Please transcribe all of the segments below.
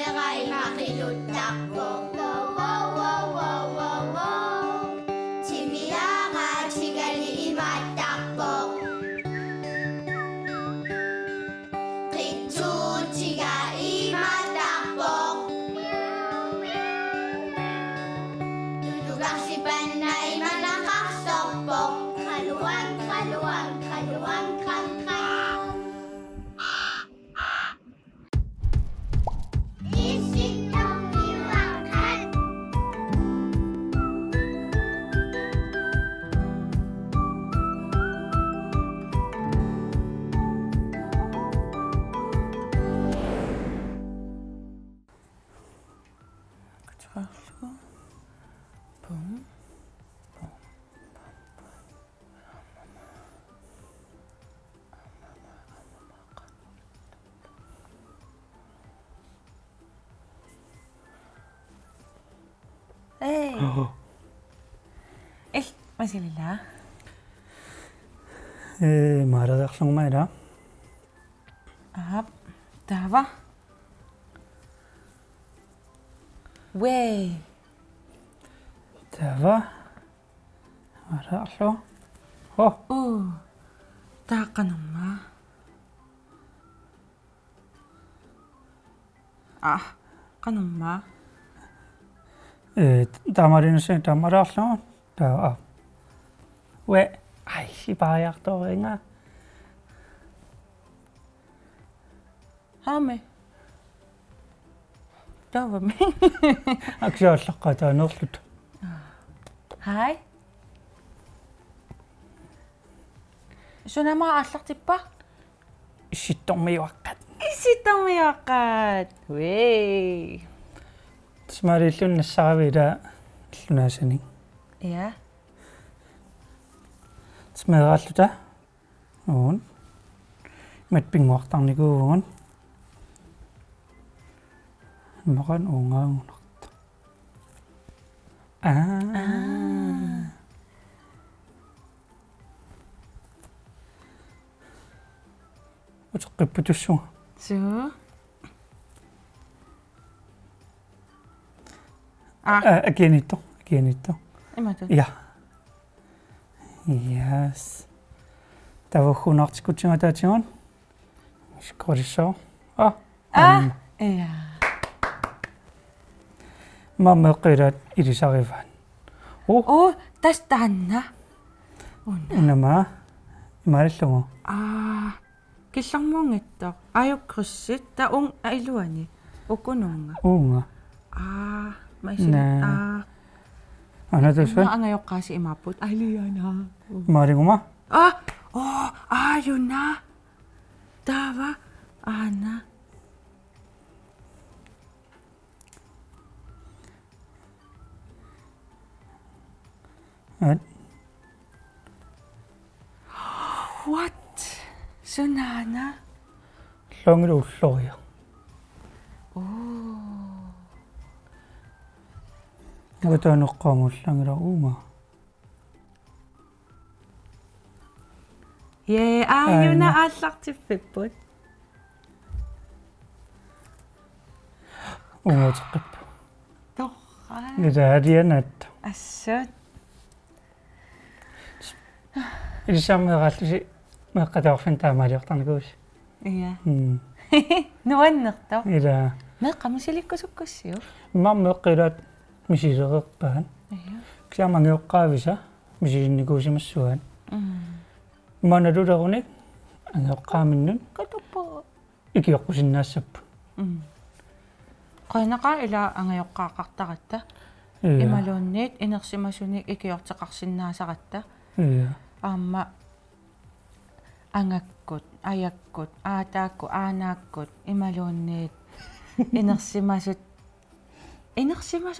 Meray makilutakbo wow wow wow wow wow wow Chimiyaga chigali imatakbo Kitsu chiga imatakbo Dudugak si panay malakaksokbo Kaluwag, kaluwag, kaluwag, kangkang Hey. Masih lila? Marah langsung main Ahap, dava. Wey. Dava. Marah langsung. Oh. Taka nama. Kanama. Tamarin sih tamarah langsung. Dah. We. Ay, si banyak tuh enggak. Hame. Dava me. Aksya kata nuslut. Hai. So nama aslak tipa? Isitong may wakat. Isitong may wakat. Wey. Smarilun nasawira lunasani. Iya. Smarilluta. On. Met pingwaktang ni ko on. Makan ungang. 어저께 부딪혀. So. Again ito. Imatu. Ja. Yes. Daar wil gewoon nog goed zien dat je zo. Iya. Mama kira iri sa Evan. Tas tahan na. Nama. Imaris mo. Kisang mo ngito. Ayaw krusit. Taong ailuan ni. Ukunong nga. Nga. May silit. Ano to siya? Ang ayaw kasi imapot. Ailuan ha. Mari mo ma? Yun na. Dava. Ana. What? Sunana? Langro loya. Ito ano ka mo langro uma. Yun na aslak si Pipot. Sakit. Tokan. Nidadiyan at. Asot. Isang makatawag tama di ako ko. Iya. Nuwan na to. Ira. Kamu sili kusuk-kus yun? Mama kira misirok pa. Iya. Kaya mangyok ka bisa. Misinig ko siya masuhan. Manadod ako nik. Ang kami nun. Kato po. Ikiyok ko sinasap. Kaya na ka ila ang ayok kakakta kata. Iya. Imalonit, inaksimasyunik, ikiyok sa kaksin nasa kata. Iya. Ama, angakot, ayakot, atako, anakot, imalonit, inaksimasyo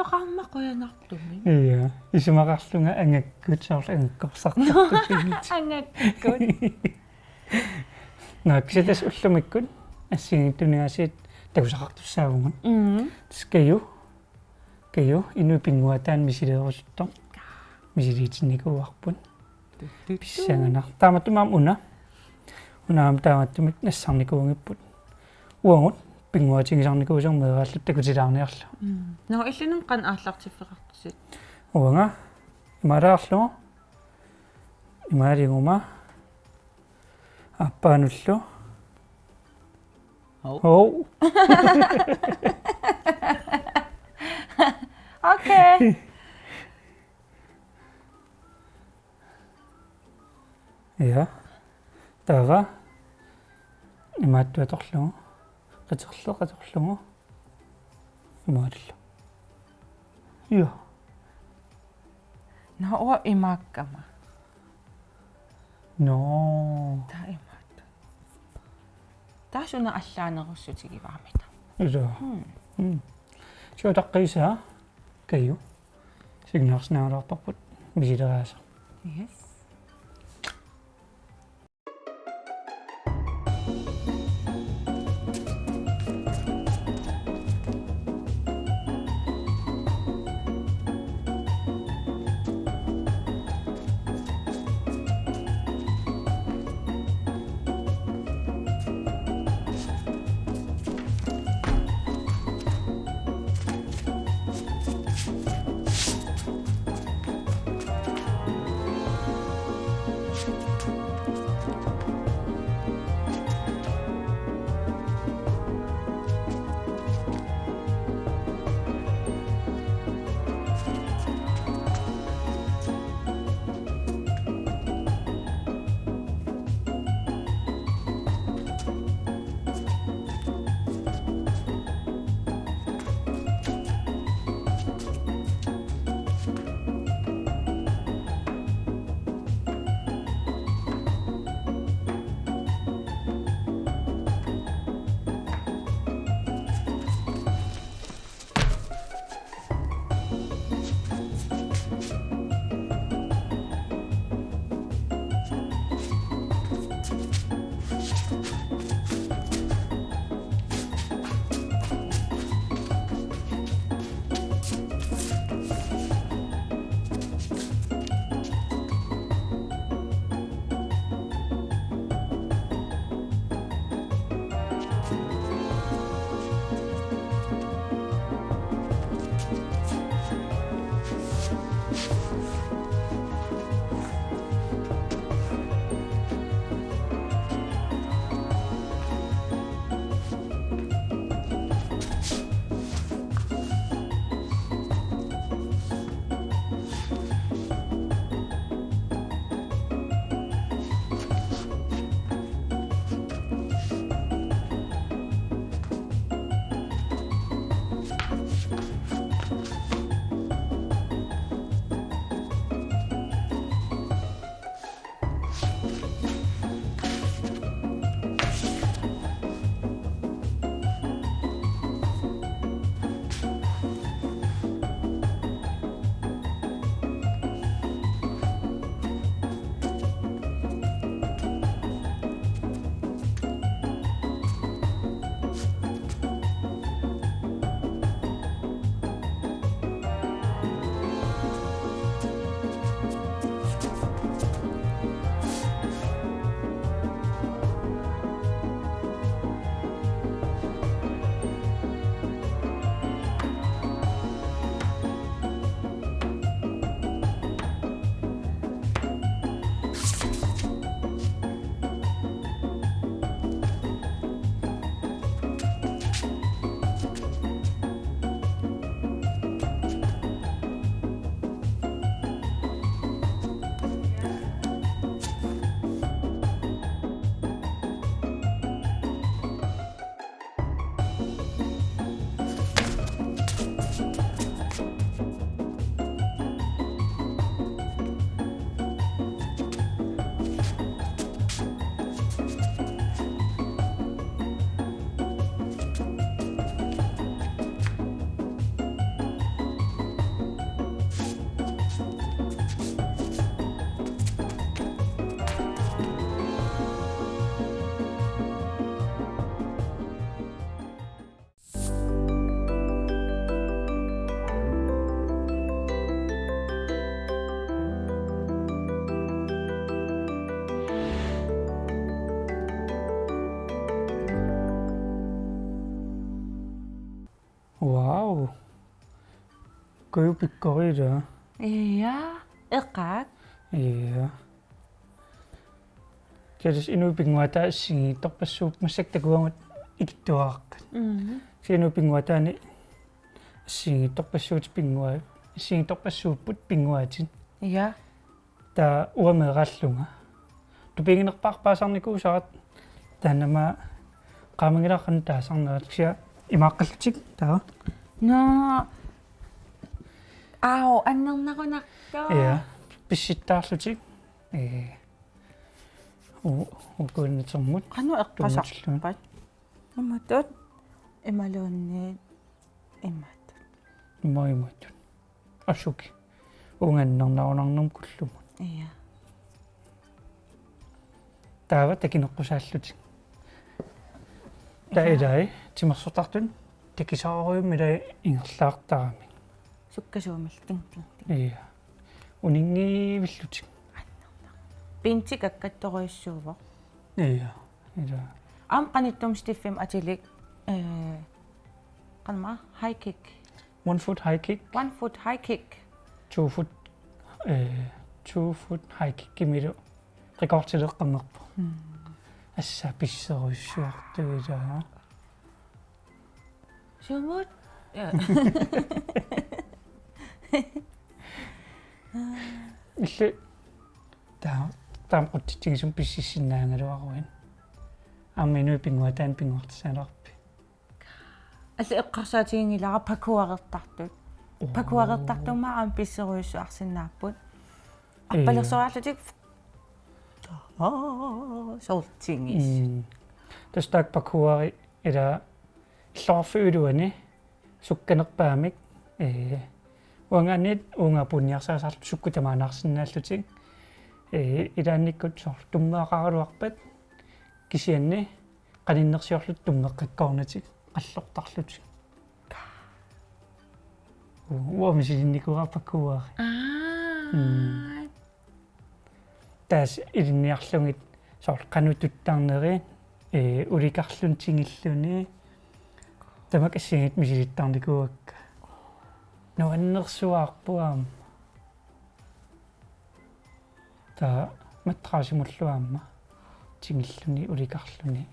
kama ko yan ako tumin. Iya. Isumakaslo nga angakot sa angkop sakta. Angakot. Naksitas ulumikon. Asin ito nga sit. Tagusakakto sa ungan. Tapos kayo, inupingwatan, misira ko ito. Misiritin ni ko wakpon. Bisa nga na. Tama ito maam una. Una am tama ito nasang ni ko ang ipon. Uwangot, пингуатигисарникуусер меэрааллут такутилаарниарлу но иллунун кан ааллартиффеқартусит уанга имараарлу имаалигума аппаануллу оу окей я тава имааттуаторлугу qaterluqu имааллу я нао имааккама но та имаат таасуна аллаанеруссутигиваамита иса чо таққиса каю сигнаарснаараарпарпут мисилерааса yes Pikkoro. Købe pikkori der. Ja, eqaak. Ja. Kæres endnu pinguata er sige, torpassuup massak takuangut ikittuaqaqat. Sienu pinguataani sige torpassuut pingua. Sige torpassuupput pinguatin. Ja. Ta uameerallunga. Tu pinginerparpaasarnikuusarat taanama qaamangilaqan taasarnerat sia imaqqallutik taa. No. Au, annernarunnartua. Ja. Pissittaarlutik. Ukunnermut. Qanu eqqasarpat. Amatut imaluunniit immat. Moimut. Asuki. Ungannernaunarnum kullumun. Ja. Taava takineqqusaallutik. Taidai timersortartun tikisaaruummila ingerlaartarami. Sukkasuumil ting. Ja. Uningiivillutik. Pintik akkattoruissuuvo. Ja. Ja. Am qanittum stiffim atilik qanma high kick. 1 foot high kick. 1 foot high kick. 2 foot 2 foot high kick kimilu. Rekord til det qammerpa. Assa pisseruissuartuisaa. Sumut. Ja. Ille taamquttigisum pississinnaangaluaruin. Amminu pinguataan pinguartisaalarpi. Altså eqqarsaatigingilara pakuarertartut. Pakuarertartummaa am pisseruissuarsinnaaput. Appalersoraarlutik. Sortingis. Tastak pakuari ila llorfyuduani sukkanerpaamik uanganit ungapunniarsaasarlu sukkutamaanaarsinnaallutik ilaannikkut sor tummeaqaruarpat kisianni qaninnersiorlut tummeqqakkoornatik qallortarlutik uamisilinnikura pakuari taas ilinniarlungit sor qanututtarneri ulikarlun tingilluni tamak assingit misilittarnikuakka nuannersuaarpuaam ta matrasimulluaamma tingilluni ulikarluni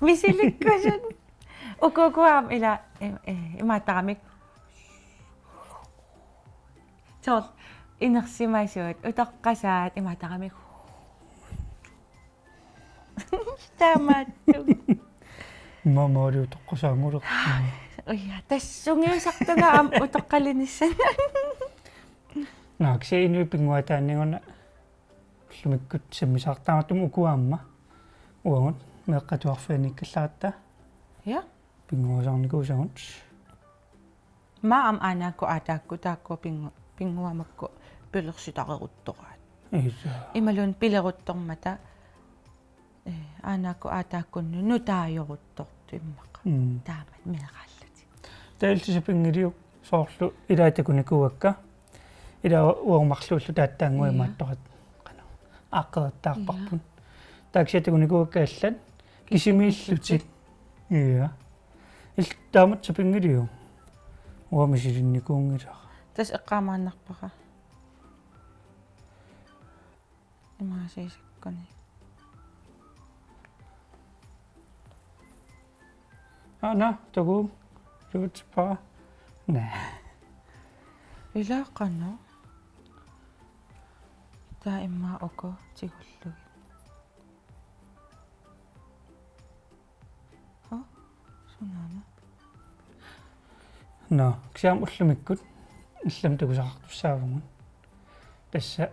Misilikkusun. Ukukuam ila imaataramik. Sor inersimaisuut utaqqasaat imaataramik. Tamattu. mamadu toqqasaanguluq Oya, tassungiusartuna am utoqqalinissan. naaksi inu pinguataanninguna lumikkut sammisaartaamattum ukuaamma uangut meeqqatuarfianikkallaata Ja. pinguasaarnikuusagut Ma am anaakku aataakku taakku pinguamakku pilersitaaqeruttoraat. isa Imalun pileruttormata anaakku aataakkunnu nutaajoruttortu immaqa. Taamat mineraalluti. tailtisa pingiliuk soorlu ilaatakunikkugakka ila uormarluullu taattaanguimaattorat qana aaqqerettaarparpun taaksiatakunikugakka allan kisimiillutik ia il taamat sapingiliu uamisilinnikungila Tas eqqaamaannarpaqa. Imaasiisakkuni. ana tagu jutpa nä Ilaaqano. Taa immaa oko tigullugi. Sunana. no ksiam ullumikkut illam tagusaqartussaavungun tassa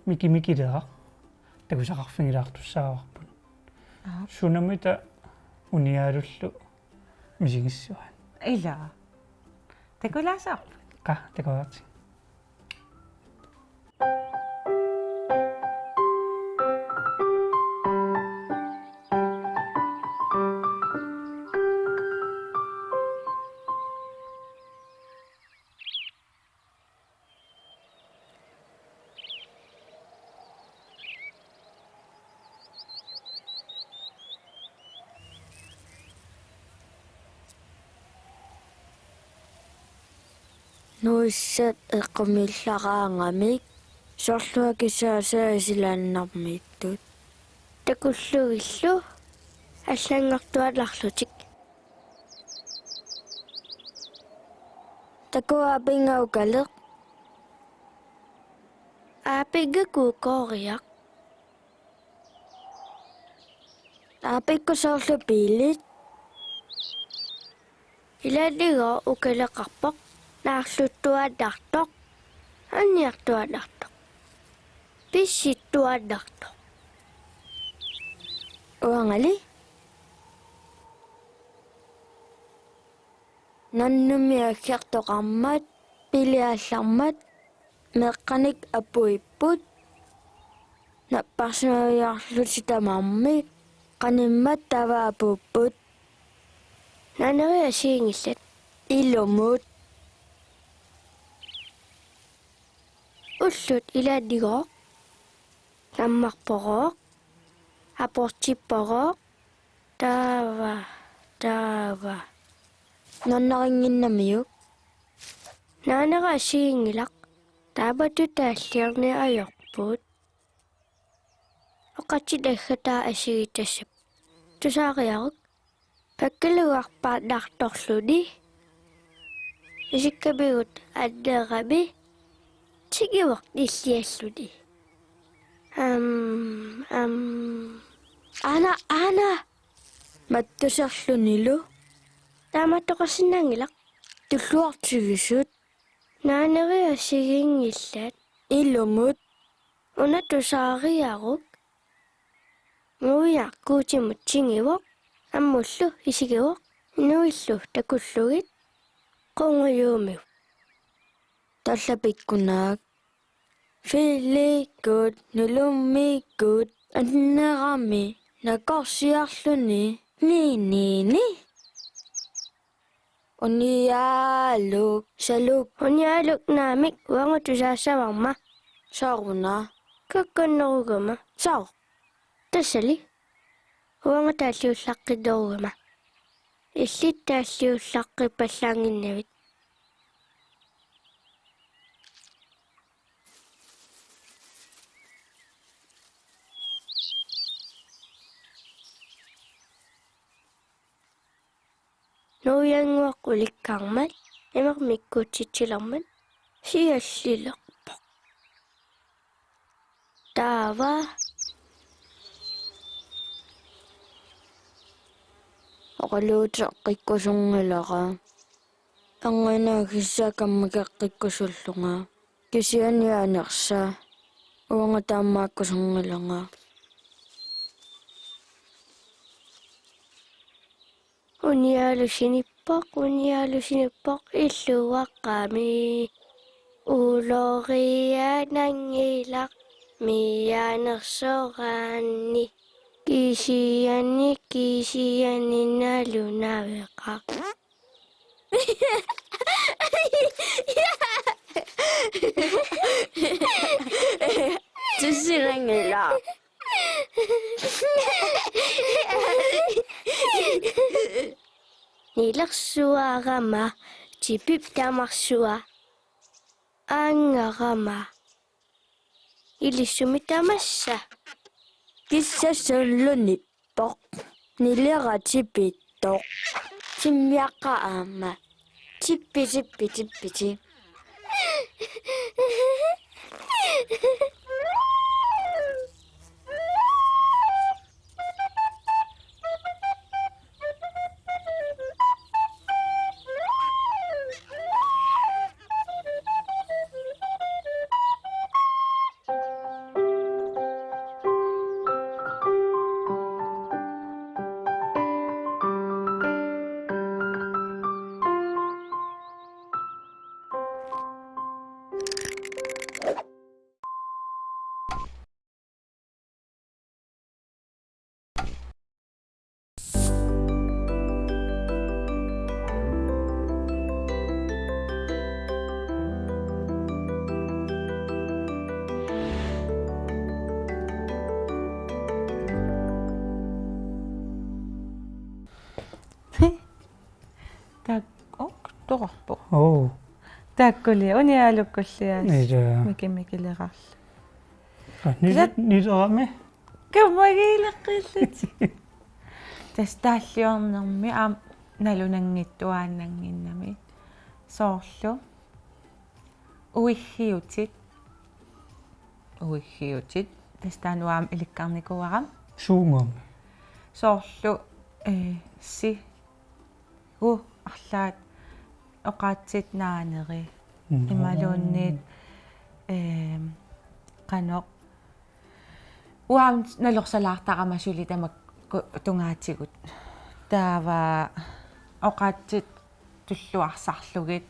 mikimikilera tagusaqarfingilaartussaavarpun sunamita uniaalullu misingissuan Ila. Takulaasaq. qa takuarti nuissat eqqamillaraangamik soorluakissaasa isilaannarmiittut takullugillu аллаангортуаларлутик такуапингаукалеq аапиггакуукоориақ аапиккусоорлупиилит илалиго укалеқарпоқ наарлуттуааллартоқ анниартуаллартоқ писситтуаллартоқ уангали наннумиаккиартоқармат пилиаллармат меққаник апуиппут наппарсуариарлутитамарми qaниммат таваапуппут нанериа сиингиллат илумут уллут иладдигоо наммарпороо апортиппороо таава ноннарингиннамиук наанера сиингилақ таабату тааллиарни ajorput оқатилаггатаа асигитассап тусаариарук паккалуарпаат нарторлуни исиккабигут аддераби тигивақ иллиаллуни ана маттусерлунилу тааматтоқарсинаангилақ туллуартигисут наанериа сигингиллат илумут унатусаариарук нуиаркуутимут тингивоқ аммуллу исигивоқ нуиллу такуллугит қонгуюумиу таллапиккунаак филикут нулуммиккут аннерами накорсиарлуни ни униаалук салук униаалук наамик уангутусаассаварма саарвуна какканнеругама саар тассали уангутааллиуллаққидоругама иллиттааллиуллаққи паллаангиннавит нуянгуақ уликкаармат имермиккуутситсилармат сиаллилерпоқ таава оқалуутеққиккусунгилара ангинаагиссаакаммакеққиккусуллунга кисианиаанерса уангатаамааккусунгиланга униалусиниппоқ иллуаққами улорианангилақ миянерсораанни кисианиналунавеқақ тусирангила нилерсуарама типип тамарсуа ангарама илиссумитамасса киссассуллуниппоқ нилератипиттоқ тиммиаққаама типпи тоқарпо оо Taakkulia unialukkulliaas. Ida. Mikimikiliqarlu. Nidorami. Kammagiileqqillut. Tastaalliornermi nalunangittuaannanginnami. Soorlu. Uiggiutit. Tastaanuaam ilikkarnikuaram. Suungom. Soorlu si arlaat oqaatsit naaneri. Imaluunniit qanoq uam nalorsalaartaqamasuli tamak tungaatigut taava oqaatsit tulluarsarlugit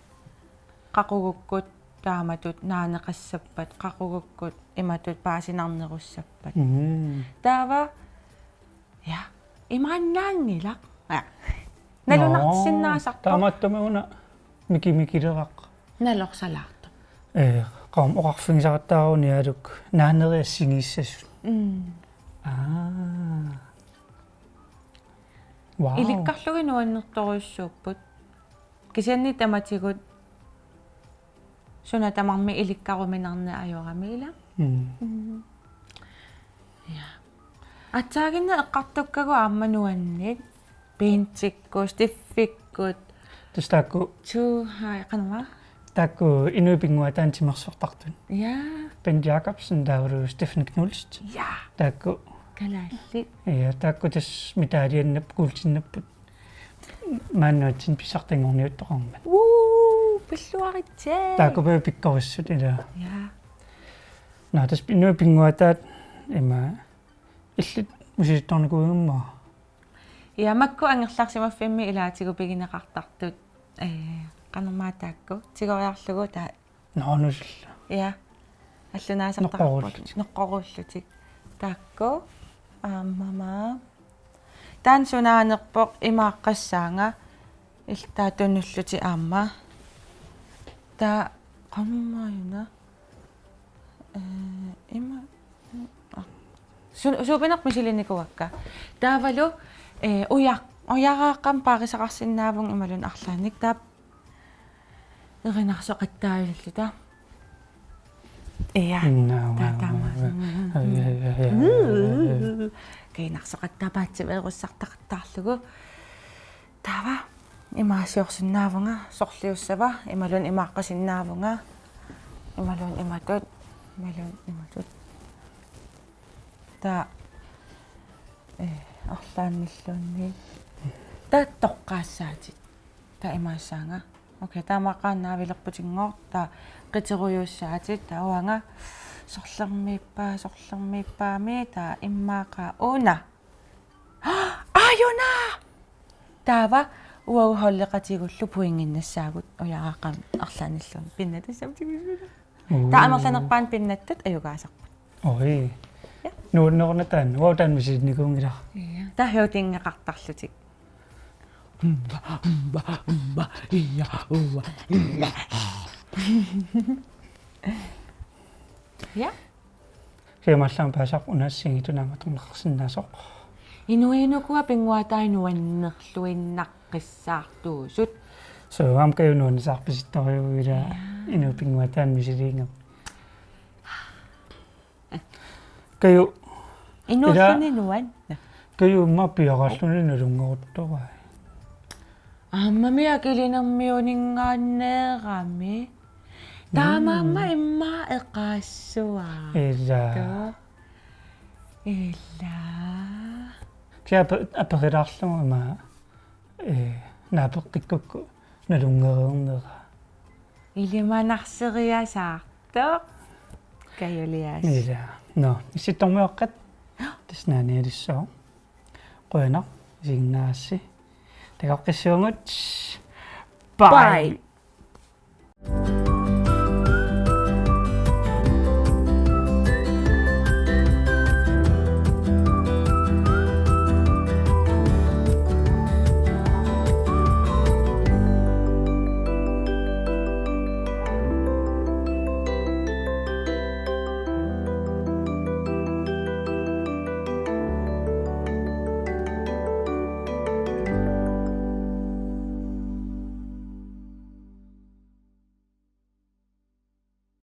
qaqugukkut taamatut naaneqassappat qaqugukkut imatut paasinarnerussappat taava ja imaannaangilaq nalunarsinnaasarpu Taamattamuna mikileraq. nalorsalaartu Qam oqarfingisaqattaaruuni aluk naaneriassingiissasut. Wow. Ilikkarlugi nuannertoruissuupput kisianni tamatigut suna tamarmi ilikkaruminarne ajoramiila ataaginna eqqartukkagu aammanuannit piintsikku stiffikkut Tastaakku tuuhai qanuma taakku inuipinguataan timersortartun. ja Bent Jacobsen dauru Steffen Knulst. ja Taakku kalaalli ja taakku tas mitaaliannap kuulsinnapput. Maannuatsin pisartangorniuttoqarmat. pilluaritse Taakku pe pikkorissut ila. ja Tas inuipinguataat ima illit musittornikuugammaa. ja makku angerlarsimaffimmi ilaatigu pigineqartartut qanermaataakku tigoriarlugu taa Naonusulla. ja аллунаасартарпут неққоруллутик таакку ааммама таан сунаанерпоқ имааққассаанга илтаатуннуллути аама та qammaayuna има суупинеқ мисилинникуакка таавалу уягааққам паарисақарсинаавун ималун арлааник таап эринарсоқаттаавиллута ja кейнарсоқаттаапаатсиверуссартақаттаарлугу таава имаасиорсинаавунга сорлиуссава ималун имааққасиннаавунга ималун иматут та арлаанниллуунни тааттоққаассаатит та имаассаанга окей таамааққаанаавилерпутингоор та qitirujuussaati tauanga soрлермиппаами та иммааqa уна аюна таава уагухоллекатигуллу пуингиннассаагут уягааққам арлааниллуун пиннатассамтигуллуна таамерланерпаан пиннаттат аюгаасарпут Oi. Nuunnerunatan uatan misitnikuungila. та хиутингеқартарлутик ja Kemallaan paasaq unassiingitunaamatornersinnasoq. inuinukua pinguatainuannerluinnaqqissaartuusut So amkayunuunisarpisittoriuila inupinguataan misiliingam. Kayu inuulluninuan mappiaqalluni nalungeruttoraa. ammami akilinermiuningaanneerami taamaamma immaa eqaassuaa Illa. illa Aperilarlugu ima naapeqqikkukku nalungereernera. ilimanarсериасаартоо каюлиас Illa. No, isittormiоqqat tasnaanialissuo. Qoyana isignaassi. Tagoqqissuungut. Bye.